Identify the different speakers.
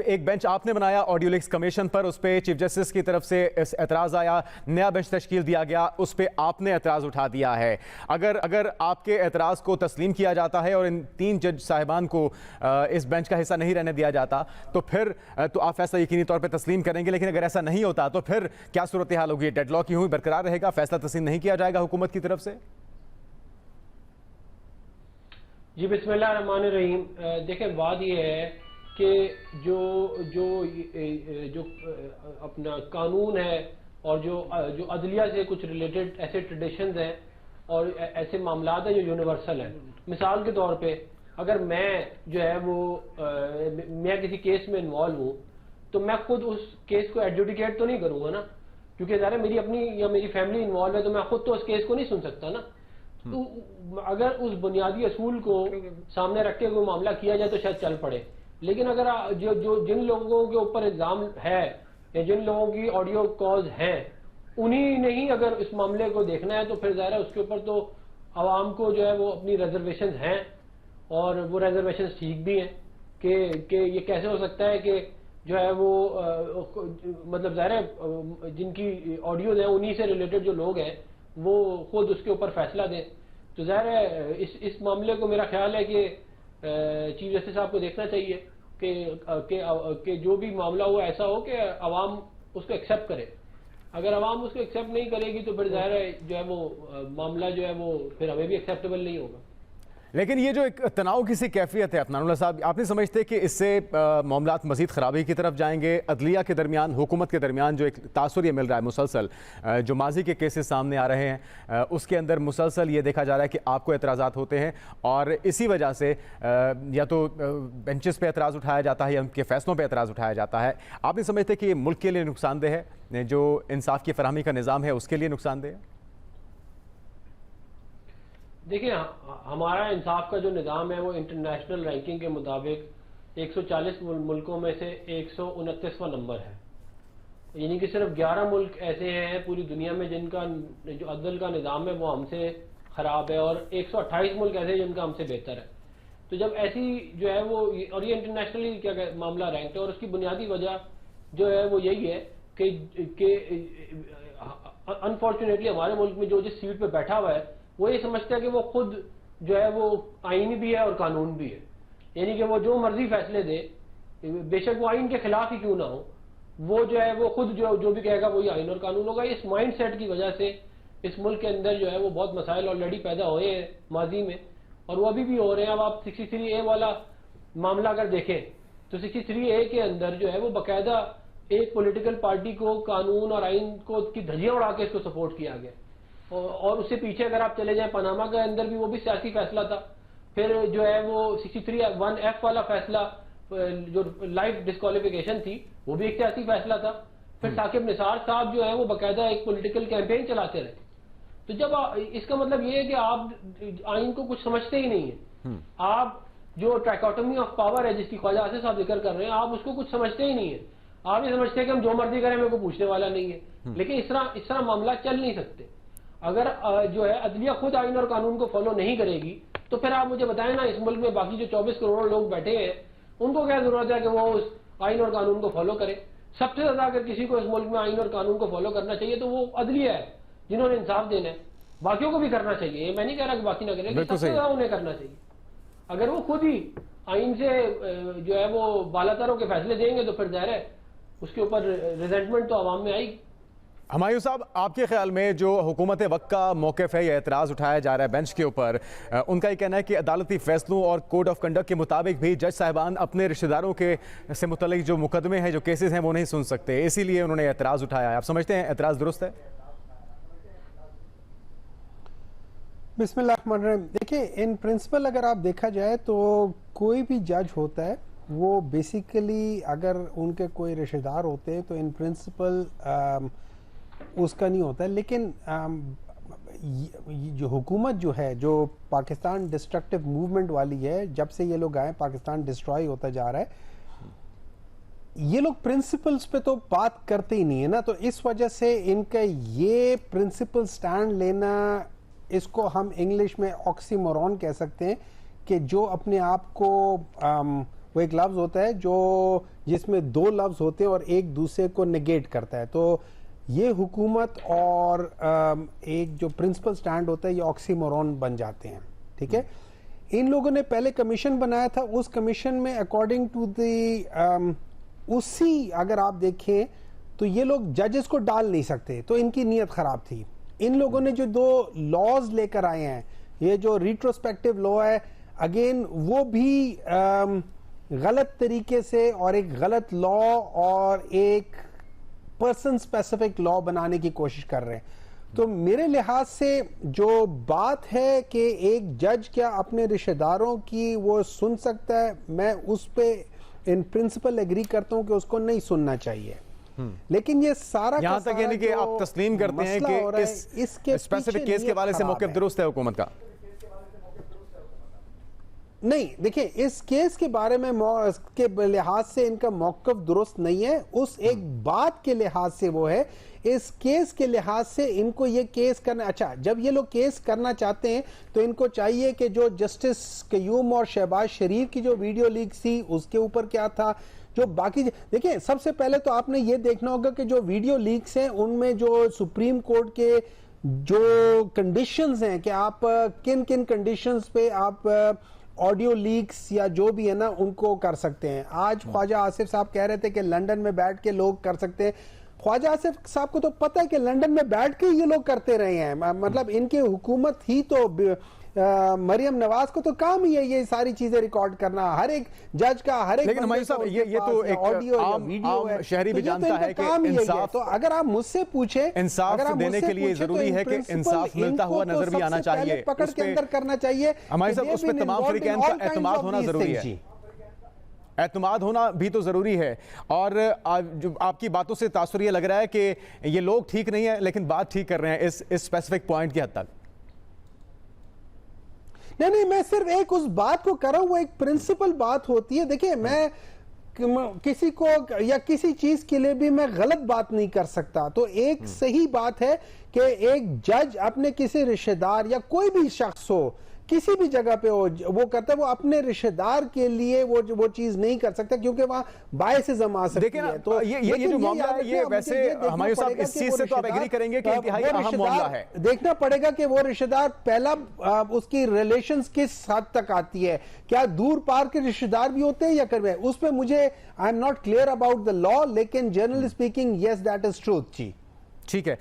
Speaker 1: ایک بینچ آپ نے بنایا آڈیو لیکس کمیشن پر، اس پہ چیف جسٹس کی طرف سے اعتراض آیا، نیا بینچ تشکیل دیا گیا، اس پہ آپ نے اعتراض اٹھا دیا ہے. اگر آپ کے اعتراض کو تسلیم کیا جاتا ہے اور ان 3 جج صاحبان کو اس بینچ کا حصہ نہیں رہنے دیا جاتا تو پھر تو آپ فیصلہ یقینی طور پہ تسلیم کریں گے، لیکن اگر ایسا نہیں ہوتا تو پھر کیا صورتحال ہوگی؟ ڈیڈ لاک یوں ہی برقرار رہے گا، فیصلہ تسلیم نہیں کیا جائے گا حکومت کی طرف سے؟
Speaker 2: جی بسم اللہ الرحمن الرحیم. دیکھیں بات یہ ہے کہ جو اپنا قانون ہے اور جو عدلیہ سے کچھ ریلیٹڈ ایسے ٹریڈیشنز ہیں اور ایسے معاملات ہیں جو یونیورسل ہیں. مثال کے طور پہ اگر میں جو ہے وہ میں کسی کیس میں انوالو ہوں تو میں خود اس کیس کو ایڈجوڈیکیٹ تو نہیں کروں گا نا، کیونکہ ظاہر میری اپنی یا میری فیملی انوالو ہے تو میں خود تو اس کیس کو نہیں سن سکتا نا. تو اگر اس بنیادی اصول کو سامنے رکھ کے کوئی معاملہ کیا جائے تو شاید چل پڑے، لیکن اگر جن لوگوں کے اوپر الزام ہے یا جن لوگوں کی آڈیو کالز ہیں انہی نے ہی اگر اس معاملے کو دیکھنا ہے تو پھر ظاہر ہے اس کے اوپر تو عوام کو جو ہے وہ اپنی ریزرویشنز ہیں، اور وہ ریزرویشنز ٹھیک بھی ہیں کہ یہ کیسے ہو سکتا ہے کہ جو ہے وہ مطلب ظاہر ہے جن کی آڈیوز ہیں انہی سے ریلیٹڈ جو لوگ ہیں وہ خود اس کے اوپر فیصلہ دیں. تو ظاہر ہے اس معاملے کو میرا خیال ہے کہ چیف جسٹس صاحب کو دیکھنا چاہیے کہ جو بھی معاملہ ہو ایسا ہو کہ عوام اس کو ایکسیپٹ کرے. اگر عوام اس کو ایکسیپٹ نہیں کرے گی تو پھر ظاہر ہے جو ہے وہ معاملہ جو ہے وہ پھر ہمیں بھی ایکسیپٹیبل نہیں ہوگا.
Speaker 1: لیکن یہ جو ایک تناؤ کی سی کیفیت ہے عدنان اللہ صاحب، آپ نہیں سمجھتے کہ اس سے معاملات مزید خرابی کی طرف جائیں گے؟ عدلیہ کے درمیان، حکومت کے درمیان جو ایک تاثر یہ مل رہا ہے مسلسل، جو ماضی کے کیسز سامنے آ رہے ہیں اس کے اندر مسلسل یہ دیکھا جا رہا ہے کہ آپ کو اعتراضات ہوتے ہیں اور اسی وجہ سے یا تو بینچز پہ اعتراض اٹھایا جاتا ہے یا ان کے فیصلوں پہ اعتراض اٹھایا جاتا ہے. آپ نہیں سمجھتے کہ یہ ملک کے لیے نقصان دہ ہے؟ جو انصاف کی فراہمی کا نظام ہے اس کے لیے نقصان دہ ہے؟
Speaker 2: دیکھیں ہمارا انصاف کا جو نظام ہے وہ انٹرنیشنل رینکنگ کے مطابق 140 ملکوں میں سے 129واں نمبر ہے. یعنی کہ صرف 11 ملک ایسے ہیں پوری دنیا میں جن کا جو عدل کا نظام ہے وہ ہم سے خراب ہے، اور 128 ملک ایسے جن کا ہم سے بہتر ہے. تو جب ایسی جو ہے وہ، اور یہ انٹرنیشنلی کیا معاملہ رینکڈ ہے، اور اس کی بنیادی وجہ جو ہے وہ یہی ہے کہ انفارچونیٹلی ہمارے ملک میں جو جس سیٹ پہ بیٹھا ہوا ہے وہ یہ سمجھتا ہے کہ وہ خود جو ہے وہ آئین بھی ہے اور قانون بھی ہے. یعنی کہ وہ جو مرضی فیصلے دے، بے شک وہ آئین کے خلاف ہی کیوں نہ ہو، وہ جو ہے وہ خود جو بھی کہے گا وہی آئین اور قانون ہوگا. اس مائنڈ سیٹ کی وجہ سے اس ملک کے اندر جو ہے وہ بہت مسائل آلریڈی پیدا ہوئے ہیں ماضی میں، اور وہ ابھی بھی ہو رہے ہیں. اب آپ 63A والا معاملہ اگر دیکھیں تو 63A کے اندر جو ہے وہ باقاعدہ ایک پولیٹیکل پارٹی کو قانون اور آئین کو کی دھجیاں اڑا کے اس کو سپورٹ کیا گیا. اور اس سے پیچھے اگر آپ چلے جائیں پاناما کے اندر بھی وہ بھی سیاسی فیصلہ تھا. پھر جو ہے وہ 63(1)(f) والا فیصلہ جو لائف ڈسکوالیفیکیشن تھی وہ بھی ایک سیاسی فیصلہ تھا. پھر ثاقب نثار صاحب جو ہے وہ باقاعدہ ایک پولیٹیکل کیمپین چلاتے رہے. تو جب اس کا مطلب یہ ہے کہ آپ آئین کو کچھ سمجھتے ہی نہیں ہیں. آپ جو ٹرائکوٹمی آف پاور ہے جس کی خواجہ آصف صاحب ذکر کر رہے ہیں، آپ اس کو کچھ سمجھتے ہی نہیں ہیں. آپ یہ سمجھتے ہیں کہ ہم جو مرضی کریں میرے کو پوچھنے والا نہیں ہے. لیکن اس طرح معاملہ چل نہیں سکتے. اگر جو ہے عدلیہ خود آئین اور قانون کو فالو نہیں کرے گی تو پھر آپ مجھے بتائیں نا اس ملک میں باقی جو 24 کروڑ لوگ بیٹھے ہیں ان کو کیا ضرورت ہے کہ وہ اس آئین اور قانون کو فالو کرے؟ سب سے زیادہ اگر کسی کو اس ملک میں آئین اور قانون کو فالو کرنا چاہیے تو وہ عدلیہ ہے جنہوں نے انصاف دینا ہے. باقیوں کو بھی کرنا چاہیے، میں نہیں کہہ رہا کہ باقی نہ کریں، لیکن سب سے زیادہ انہیں کرنا چاہیے. اگر وہ خود ہی آئین سے جو ہے وہ بالاتر ہو کے فیصلے دیں گے تو پھر ظاہر ہے اس کے اوپر ریزنٹمنٹ تو عوام میں آئے گی.
Speaker 1: ہمایوں صاحب، آپ کے خیال میں جو حکومت وقت کا موقف ہے یا اعتراض اٹھایا جا رہا ہے بینچ کے اوپر، ان کا یہ کہنا ہے کہ عدالتی فیصلوں اور کوڈ آف کنڈکٹ کے مطابق بھی جج صاحبان اپنے رشتہ داروں کے سے متعلق جو مقدمے ہیں، جو کیسز ہیں وہ نہیں سن سکتے، اسی لیے انہوں نے اعتراض اٹھایا ہے. آپ سمجھتے ہیں اعتراض درست ہے؟
Speaker 3: بسم اللہ الرحمن الرحیم. دیکھیں ان پرنسپل اگر آپ دیکھا جائے تو کوئی بھی جج ہوتا ہے وہ بیسیکلی اگر ان کے کوئی رشتہ دار ہوتے ہیں تو ان پرنسپل اس کا نہیں ہوتا ہے. لیکن جو حکومت جو ہے، جو پاکستان ڈسٹرکٹیو موومنٹ والی ہے، جب سے یہ لوگ آئے پاکستان ڈسٹرائی ہوتا جا رہا ہے، یہ لوگ پرنسپلز پہ تو بات کرتے ہی نہیں ہے نا. تو اس وجہ سے ان کا یہ پرنسپل سٹینڈ لینا، اس کو ہم انگلش میں آکسی مورون کہہ سکتے ہیں کہ جو اپنے آپ کو وہ ایک لفظ ہوتا ہے جو جس میں دو لفظ ہوتے ہیں اور ایک دوسرے کو نگیٹ کرتا ہے. تو یہ حکومت اور ایک جو پرنسپل سٹینڈ ہوتا ہے یہ آکسیمورون بن جاتے ہیں. ٹھیک ہے, ان لوگوں نے پہلے کمیشن بنایا تھا, اس کمیشن میں اکارڈنگ ٹو دی اسی اگر آپ دیکھیں تو یہ لوگ ججز کو ڈال نہیں سکتے, تو ان کی نیت خراب تھی. ان لوگوں نے جو دو لاز لے کر آئے ہیں, یہ جو ریٹروسپیکٹو لا ہے اگین وہ بھی غلط طریقے سے اور ایک غلط لا اور ایک پرسن اسپیسیفک لا بنانے کی کوشش کر رہے ہیں. تو میرے لحاظ سے جو بات ہے کہ ایک جج کیا اپنے رشتہ داروں کی وہ سن سکتا ہے, میں اس پہ ان پرنسپل ایگری کرتا ہوں کہ اس کو نہیں سننا چاہیے. لیکن یہ سارا
Speaker 1: یہاں تک یعنی کہ آپ تسلیم کرتے ہیں کہ اس اسپیسیفک کیس کے حوالے سے موقف درست ہے حکومت کا؟
Speaker 3: نہیں, دیکھیں اس کیس کے بارے میں کے لحاظ سے ان کا موقف درست نہیں ہے. اس ایک بات کے لحاظ سے وہ ہے, اس کیس کے لحاظ سے ان کو یہ کیس کرنا, اچھا جب یہ لوگ کیس کرنا چاہتے ہیں تو ان کو چاہیے کہ جو جسٹس قیوم اور شہباز شریف کی جو ویڈیو لیک تھی اس کے اوپر کیا تھا, جو باقی دیکھیں سب سے پہلے تو آپ نے یہ دیکھنا ہوگا کہ جو ویڈیو لیکس ہیں ان میں جو سپریم کورٹ کے جو کنڈیشنز ہیں کہ آپ کن کن کنڈیشنز پہ آپ آڈیو لیکس یا جو بھی ہے نا ان کو کر سکتے ہیں. آج خواجہ آصف صاحب کہہ رہے تھے کہ لنڈن میں بیٹھ کے لوگ کر سکتے ہیں. خواجہ آصف صاحب کو تو پتہ ہے کہ لنڈن میں بیٹھ کے یہ لوگ کرتے رہے ہیں, مطلب ان کی حکومت ہی تو مریم نواز کو تو کام ہی ہے یہ ساری چیزیں ریکارڈ کرنا, ہر ایک جج کا ہر ایک.
Speaker 1: لیکن ہمایوں صاحب یہ تو ایک عام شہری بھی جانتا ہے کہ انصاف,
Speaker 3: تو اگر آپ مجھ سے پوچھیں
Speaker 1: انصاف دینے کے لیے ضروری ہے کہ انصاف ملتا ہوا نظر بھی آنا چاہیے,
Speaker 3: پکڑ کے اندر کرنا چاہیے.
Speaker 1: ہمایوں صاحب اس پہ تمام فریقین کا اعتماد ہونا ضروری ہے, اعتماد ہونا بھی تو ضروری ہے. اور آپ کی باتوں سے تاثر یہ لگ رہا ہے کہ یہ لوگ ٹھیک نہیں ہیں لیکن بات ٹھیک کر رہے ہیں اس اسپیسیفک پوائنٹ کی حد تک.
Speaker 3: نہیں, میں صرف ایک اس بات کو کر رہا ہوں, وہ ایک پرنسپل بات ہوتی ہے. دیکھیں میں کسی کو یا کسی چیز کے لیے بھی میں غلط بات نہیں کر سکتا. تو ایک صحیح بات ہے کہ ایک جج اپنے کسی رشتہ دار یا کوئی بھی شخص ہو کسی بھی جگہ پہ ہو وہ کرتا ہے, وہ اپنے رشتہ دار کے لیے وہ چیز نہیں کر سکتا کیونکہ وہاں باعث زما سکتی ہے. تو
Speaker 1: یہ جو معاملہ ہے یہ ویسے ہمایوں صاحب اس چیز سے تو آپ ایگری کریں گے کہ انتہائی اہم معاملہ ہے.
Speaker 3: دیکھنا پڑے گا کہ وہ رشتہ دار پہلا اس کی ریلیشنز کس حد تک آتی ہے, کیا دور پار کے رشتہ دار بھی ہوتے ہیں یا کر رہے, اس پہ مجھے I am not clear about the law, لیکن generally speaking yes that is truth. جی
Speaker 1: ٹھیک ہے.